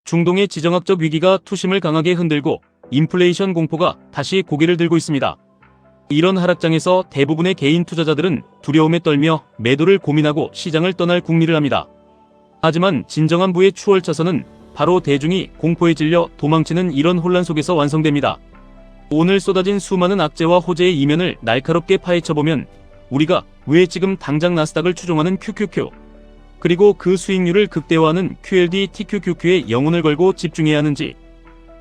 중동의 지정학적 위기가 투심을 강하게 흔들고 인플레이션 공포가 다시 고개를 들고 있습니다. 이런 하락장에서 대부분의 개인 투자자들은 두려움에 떨며 매도를 고민하고 시장을 떠날 궁리를 합니다. 하지만 진정한 부의 추월차선은 바로 대중이 공포에 질려 도망치는 이런 혼란 속에서 완성됩니다. 오늘 쏟아진 수많은 악재와 호재의 이면을 날카롭게 파헤쳐보면 우리가 왜 지금 당장 나스닥을 추종하는 QQQ, 그리고 그 수익률을 극대화하는 QLD, TQQQ에 영혼을 걸고 집중해야 하는지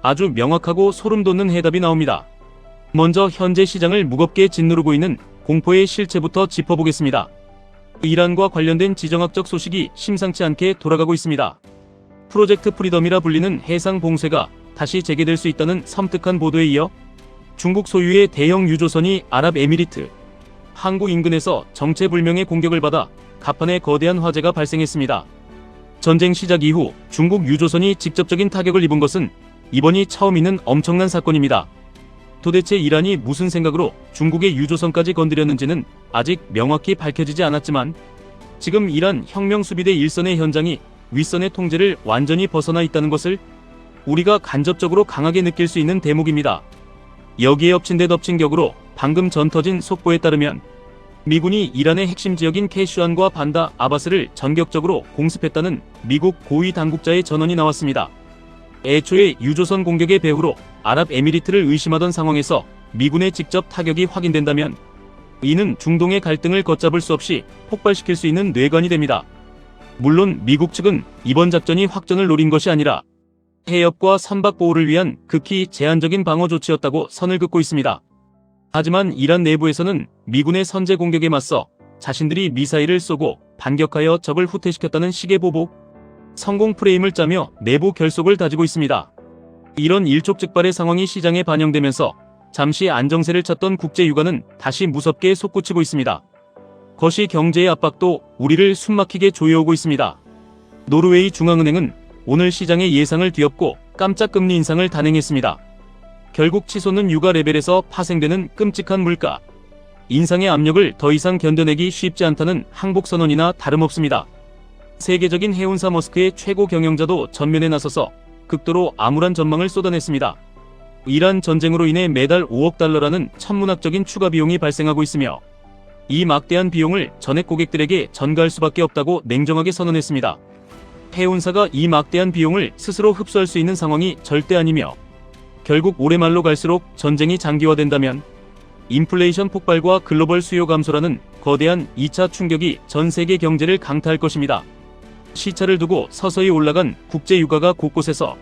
아주 명확하고 소름돋는 해답이 나옵니다. 먼저 현재 시장을 무겁게 짓누르고 있는 공포의 실체부터 짚어보겠습니다. 이란과 관련된 지정학적 소식이 심상치 않게 돌아가고 있습니다. 프로젝트 프리덤이라 불리는 해상 봉쇄가 다시 재개될 수 있다는 섬뜩한 보도에 이어 중국 소유의 대형 유조선이 아랍에미리트 항구 인근에서 정체불명의 공격을 받아 갑판에 거대한 화재가 발생했습니다. 전쟁 시작 이후 중국 유조선이 직접적인 타격을 입은 것은 이번이 처음 있는 엄청난 사건입니다. 도대체 이란이 무슨 생각으로 중국의 유조선까지 건드렸는지는 아직 명확히 밝혀지지 않았지만 지금 이란 혁명수비대 일선의 현장이 윗선의 통제를 완전히 벗어나 있다는 것을 우리가 간접적으로 강하게 느낄 수 있는 대목입니다. 여기에 엎친 데 덮친 격으로 방금 전 터진 속보에 따르면 미군이 이란의 핵심 지역인 캐슈안과 반다 아바스를 전격적으로 공습했다는 미국 고위 당국자의 전언이 나왔습니다. 애초에 유조선 공격의 배후로 아랍에미리트를 의심하던 상황에서 미군의 직접 타격이 확인된다면 이는 중동의 갈등을 걷잡을 수 없이 폭발시킬 수 있는 뇌관이 됩니다. 물론 미국 측은 이번 작전이 확전을 노린 것이 아니라 해협과 선박 보호를 위한 극히 제한적인 방어 조치였다고 선을 긋고 있습니다. 하지만 이란 내부에서는 미군의 선제 공격에 맞서 자신들이 미사일을 쏘고 반격하여 적을 후퇴시켰다는 식의 보복, 성공 프레임을 짜며 내부 결속을 다지고 있습니다. 이런 일촉즉발의 상황이 시장에 반영되면서 잠시 안정세를 찾던 국제유가는 다시 무섭게 솟구치고 있습니다. 거시 경제의 압박도 우리를 숨막히게 조여오고 있습니다. 노르웨이 중앙은행은 오늘 시장의 예상을 뒤엎고 깜짝 금리 인상을 단행했습니다. 결국 치솟는 유가 레벨에서 파생되는 끔찍한 물가 인상의 압력을 더 이상 견뎌내기 쉽지 않다는 항복 선언이나 다름없습니다. 세계적인 해운사 머스크의 최고 경영자도 전면에 나서서 극도로 암울한 전망을 쏟아냈습니다. 이란 전쟁으로 인해 매달 5억 달러라는 천문학적인 추가 비용이 발생하고 있으며 이 막대한 비용을 전액 고객들에게 전가할 수밖에 없다고 냉정하게 선언했습니다. 해운사가 이 막대한 비용을 스스로 흡수할 수 있는 상황이 절대 아니며 결국 올해 말로 갈수록 전쟁이 장기화된다면 인플레이션 폭발과 글로벌 수요 감소라는 거대한 2차 충격이 전 세계 경제를 강타할 것입니다. 시차를 두고 서서히 올라간 국제유가가 곳곳에서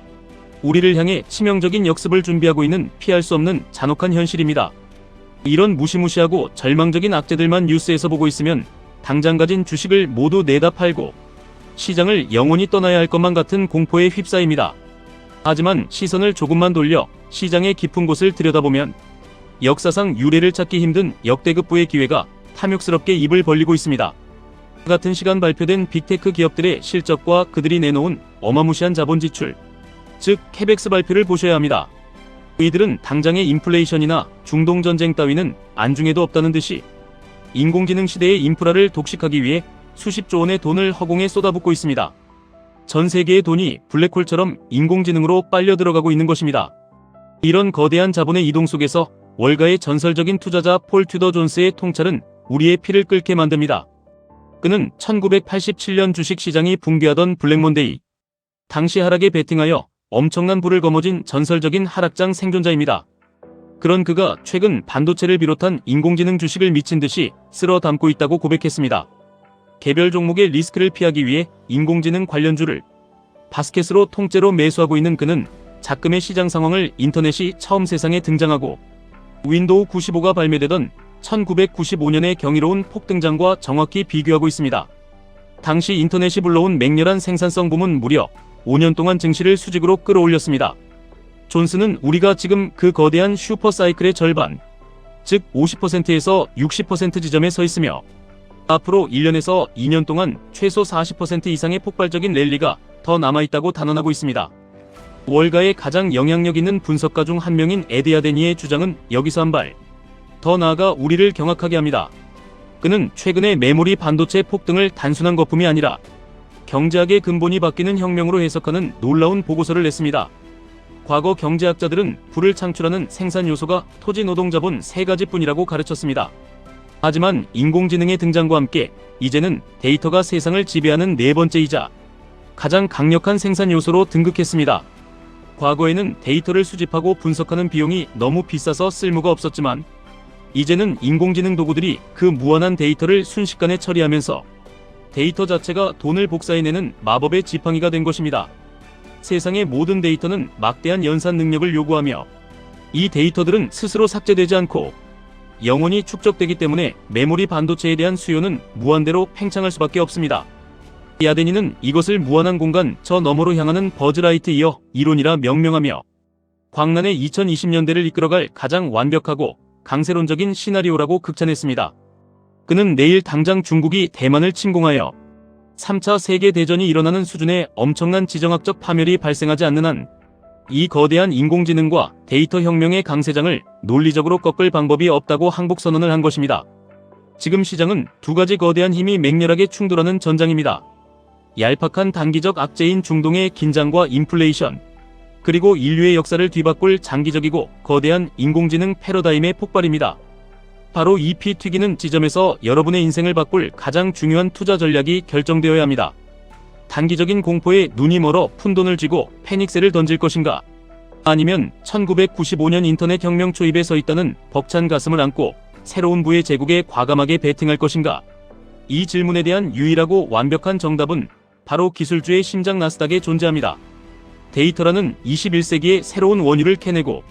우리를 향해 치명적인 역습을 준비하고 있는 피할 수 없는 잔혹한 현실입니다. 이런 무시무시하고 절망적인 악재들만 뉴스에서 보고 있으면 당장 가진 주식을 모두 내다 팔고 시장을 영원히 떠나야 할 것만 같은 공포에 휩싸입니다. 하지만 시선을 조금만 돌려 시장의 깊은 곳을 들여다보면 역사상 유례를 찾기 힘든 역대급 부의 기회가 탐욕스럽게 입을 벌리고 있습니다. 같은 시간 발표된 빅테크 기업들의 실적과 그들이 내놓은 어마무시한 자본 지출, 즉 캐펙스 발표를 보셔야 합니다. 이들은 당장의 인플레이션이나 중동 전쟁 따위는 안중에도 없다는 듯이 인공지능 시대의 인프라를 독식하기 위해 수십조 원의 돈을 허공에 쏟아붓고 있습니다. 전 세계의 돈이 블랙홀처럼 인공지능으로 빨려 들어가고 있는 것입니다. 이런 거대한 자본의 이동 속에서 월가의 전설적인 투자자 폴 튜더 존스의 통찰은 우리의 피를 끓게 만듭니다. 그는 1987년 주식시장이 붕괴하던 블랙몬데이 당시 하락에 베팅하여 엄청난 부를 거머쥔 전설적인 하락장 생존자입니다. 그런 그가 최근 반도체를 비롯한 인공지능 주식을 미친 듯이 쓸어 담고 있다고 고백했습니다. 개별 종목의 리스크를 피하기 위해 인공지능 관련주를 바스켓으로 통째로 매수하고 있는 그는 작금의 시장 상황을 인터넷이 처음 세상에 등장하고 윈도우 95가 발매되던 1995년의 경이로운 폭등장과 정확히 비교하고 있습니다. 당시 인터넷이 불러온 맹렬한 생산성 붐은 무려 5년 동안 증시를 수직으로 끌어올렸습니다. 존스는 우리가 지금 그 거대한 슈퍼사이클의 절반, 즉 50%에서 60% 지점에 서 있으며 앞으로 1년에서 2년 동안 최소 40% 이상의 폭발적인 랠리가 더 남아있다고 단언하고 있습니다. 월가의 가장 영향력 있는 분석가 중 한 명인 에디 아데니의 주장은 여기서 한 발 더 나아가 우리를 경악하게 합니다. 그는 최근의 메모리 반도체 폭등을 단순한 거품이 아니라 경제학의 근본이 바뀌는 혁명으로 해석하는 놀라운 보고서를 냈습니다. 과거 경제학자들은 부를 창출하는 생산 요소가 토지 노동자본 세 가지뿐이라고 가르쳤습니다. 하지만 인공지능의 등장과 함께 이제는 데이터가 세상을 지배하는 네 번째이자 가장 강력한 생산 요소로 등극했습니다. 과거에는 데이터를 수집하고 분석하는 비용이 너무 비싸서 쓸모가 없었지만 이제는 인공지능 도구들이 그 무한한 데이터를 순식간에 처리하면서 데이터 자체가 돈을 복사해내는 마법의 지팡이가 된 것입니다. 세상의 모든 데이터는 막대한 연산 능력을 요구하며 이 데이터들은 스스로 삭제되지 않고 영원히 축적되기 때문에 메모리 반도체에 대한 수요는 무한대로 팽창할 수밖에 없습니다. 야데니는 이것을 무한한 공간 저 너머로 향하는 버즈라이트이어 이론이라 명명하며 광란의 2020년대를 이끌어갈 가장 완벽하고 강세론적인 시나리오라고 극찬했습니다. 그는 내일 당장 중국이 대만을 침공하여 3차 세계대전이 일어나는 수준의 엄청난 지정학적 파멸이 발생하지 않는 한 이 거대한 인공지능과 데이터 혁명의 강세장을 논리적으로 꺾을 방법이 없다고 항복선언을 한 것입니다. 지금 시장은 두 가지 거대한 힘이 맹렬하게 충돌하는 전장입니다. 얄팍한 단기적 악재인 중동의 긴장과 인플레이션, 그리고 인류의 역사를 뒤바꿀 장기적이고 거대한 인공지능 패러다임의 폭발입니다. 바로 이 피 튀기는 지점에서 여러분의 인생을 바꿀 가장 중요한 투자 전략이 결정되어야 합니다. 단기적인 공포에 눈이 멀어 푼돈을 쥐고 패닉셀을 던질 것인가? 아니면 1995년 인터넷 혁명 초입에 서 있다는 벅찬 가슴을 안고 새로운 부의 제국에 과감하게 베팅할 것인가? 이 질문에 대한 유일하고 완벽한 정답은 바로 기술주의 심장 나스닥에 존재합니다. 데이터라는 21세기의 새로운 원유를 캐내고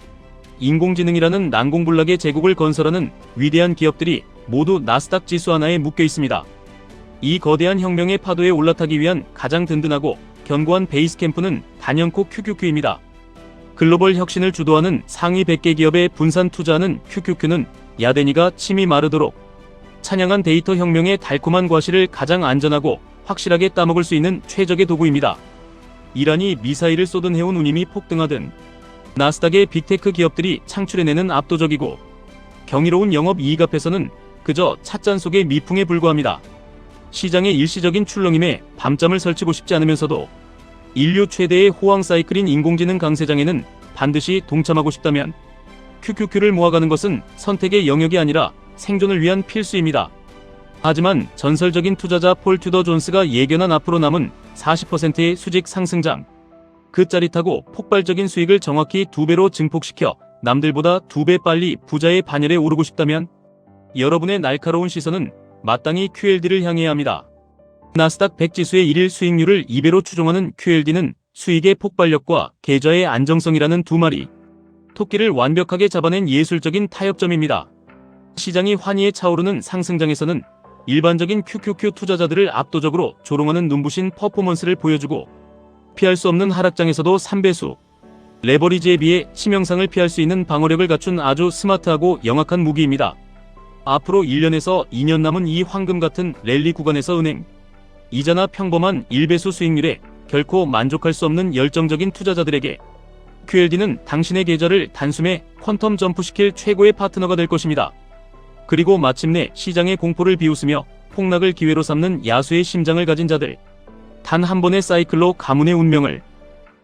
인공지능이라는 난공불락의 제국을 건설하는 위대한 기업들이 모두 나스닥 지수 하나에 묶여 있습니다. 이 거대한 혁명의 파도에 올라타기 위한 가장 든든하고 견고한 베이스 캠프는 단연코 QQQ입니다. 글로벌 혁신을 주도하는 상위 100개 기업에 분산 투자하는 QQQ는 야데니가 침이 마르도록 찬양한 데이터 혁명의 달콤한 과실을 가장 안전하고 확실하게 따먹을 수 있는 최적의 도구입니다. 이란이 미사일을 쏘든 해온 운임이 폭등하든 나스닥의 빅테크 기업들이 창출해내는 압도적이고 경이로운 영업 이익 앞에서는 그저 찻잔 속의 미풍에 불과합니다. 시장의 일시적인 출렁임에 밤잠을 설치고 싶지 않으면서도 인류 최대의 호황 사이클인 인공지능 강세장에는 반드시 동참하고 싶다면 QQQ를 모아가는 것은 선택의 영역이 아니라 생존을 위한 필수입니다. 하지만 전설적인 투자자 폴 튜더 존스가 예견한 앞으로 남은 40%의 수직 상승장, 그 짜릿하고 폭발적인 수익을 정확히 2배로 증폭시켜 남들보다 2배 빨리 부자의 반열에 오르고 싶다면 여러분의 날카로운 시선은 마땅히 QLD를 향해야 합니다. 나스닥 100 지수의 1일 수익률을 2배로 추종하는 QLD는 수익의 폭발력과 계좌의 안정성이라는 두 마리 토끼를 완벽하게 잡아낸 예술적인 타협점입니다. 시장이 환희에 차오르는 상승장에서는 일반적인 QQQ 투자자들을 압도적으로 조롱하는 눈부신 퍼포먼스를 보여주고 피할 수 없는 하락장에서도 3배수 레버리지에 비해 치명상을 피할 수 있는 방어력을 갖춘 아주 스마트하고 영악한 무기입니다. 앞으로 1년에서 2년 남은 이 황금 같은 랠리 구간에서 은행 이자나 평범한 1배수 수익률에 결코 만족할 수 없는 열정적인 투자자들에게 QLD는 당신의 계좌를 단숨에 퀀텀 점프시킬 최고의 파트너가 될 것입니다. 그리고 마침내 시장의 공포를 비웃으며 폭락을 기회로 삼는 야수의 심장을 가진 자들, 단 한 번의 사이클로 가문의 운명을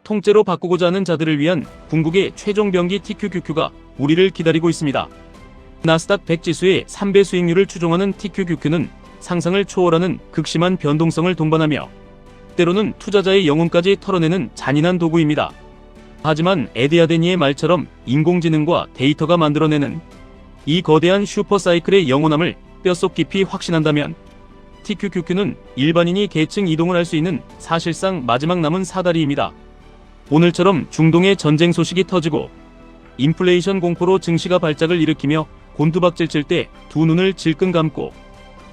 통째로 바꾸고자 하는 자들을 위한 궁극의 최종 병기 TQQQ가 우리를 기다리고 있습니다. 나스닥 100 지수의 3배 수익률을 추종하는 TQQQ는 상상을 초월하는 극심한 변동성을 동반하며 때로는 투자자의 영혼까지 털어내는 잔인한 도구입니다. 하지만 에디 야데니의 말처럼 인공지능과 데이터가 만들어내는 이 거대한 슈퍼사이클의 영원함을 뼛속 깊이 확신한다면 TQQQ는 일반인이 계층 이동을 할 수 있는 사실상 마지막 남은 사다리입니다. 오늘처럼 중동의 전쟁 소식이 터지고 인플레이션 공포로 증시가 발작을 일으키며 곤두박질 칠 때 두 눈을 질끈 감고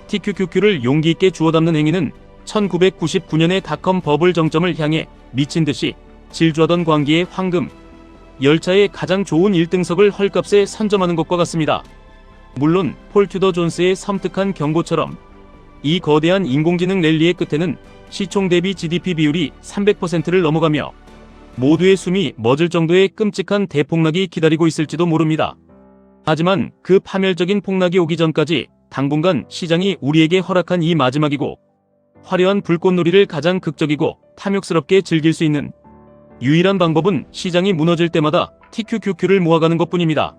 TQQQ를 용기 있게 주워 담는 행위는 1999년의 닷컴 버블 정점을 향해 미친 듯이 질주하던 광기의 황금 열차의 가장 좋은 1등석을 헐값에 선점하는 것과 같습니다. 물론 폴 튜더 존스의 섬뜩한 경고처럼 이 거대한 인공지능 랠리의 끝에는 시총 대비 GDP 비율이 300%를 넘어가며 모두의 숨이 멎을 정도의 끔찍한 대폭락이 기다리고 있을지도 모릅니다. 하지만 그 파멸적인 폭락이 오기 전까지 당분간 시장이 우리에게 허락한 이 마지막이고 화려한 불꽃놀이를 가장 극적이고 탐욕스럽게 즐길 수 있는 유일한 방법은 시장이 무너질 때마다 TQQQ를 모아가는 것뿐입니다.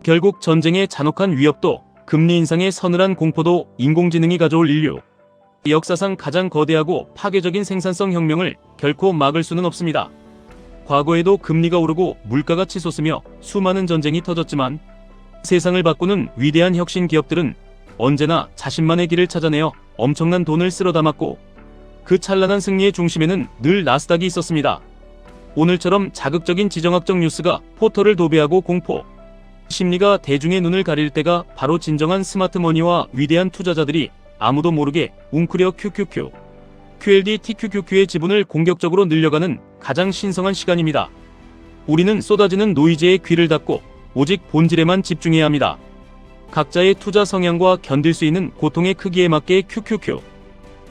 결국 전쟁의 잔혹한 위협도 금리 인상의 서늘한 공포도 인공지능이 가져올 인류 역사상 가장 거대하고 파괴적인 생산성 혁명을 결코 막을 수는 없습니다. 과거에도 금리가 오르고 물가가 치솟으며 수많은 전쟁이 터졌지만 세상을 바꾸는 위대한 혁신 기업들은 언제나 자신만의 길을 찾아내어 엄청난 돈을 쓸어 담았고 그 찬란한 승리의 중심에는 늘 나스닥이 있었습니다. 오늘처럼 자극적인 지정학적 뉴스가 포털을 도배하고 공포 심리가 대중의 눈을 가릴 때가 바로 진정한 스마트머니와 위대한 투자자들이 아무도 모르게 웅크려 QQQ, QLD TQQQ의 지분을 공격적으로 늘려가는 가장 신성한 시간입니다. 우리는 쏟아지는 노이즈에 귀를 닫고 오직 본질에만 집중해야 합니다. 각자의 투자 성향과 견딜 수 있는 고통의 크기에 맞게 QQQ,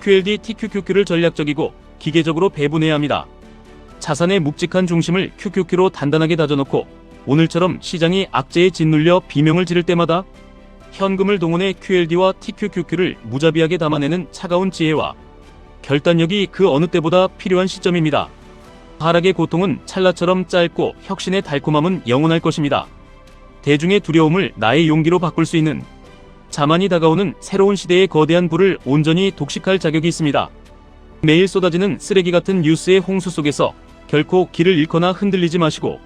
QLD TQQQ를 전략적이고 기계적으로 배분해야 합니다. 자산의 묵직한 중심을 QQQ로 단단하게 다져놓고 오늘처럼 시장이 악재에 짓눌려 비명을 지를 때마다 현금을 동원해 QLD와 TQQQ를 무자비하게 담아내는 차가운 지혜와 결단력이 그 어느 때보다 필요한 시점입니다. 하락의 고통은 찰나처럼 짧고 혁신의 달콤함은 영원할 것입니다. 대중의 두려움을 나의 용기로 바꿀 수 있는 자만이 다가오는 새로운 시대의 거대한 불을 온전히 독식할 자격이 있습니다. 매일 쏟아지는 쓰레기 같은 뉴스의 홍수 속에서 결코 길을 잃거나 흔들리지 마시고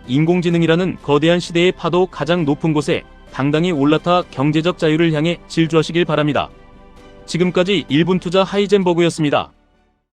인공지능이라는 거대한 시대의 파도 가장 높은 곳에 당당히 올라타 경제적 자유를 향해 질주하시길 바랍니다. 지금까지 1분 투자 하이젠버그였습니다.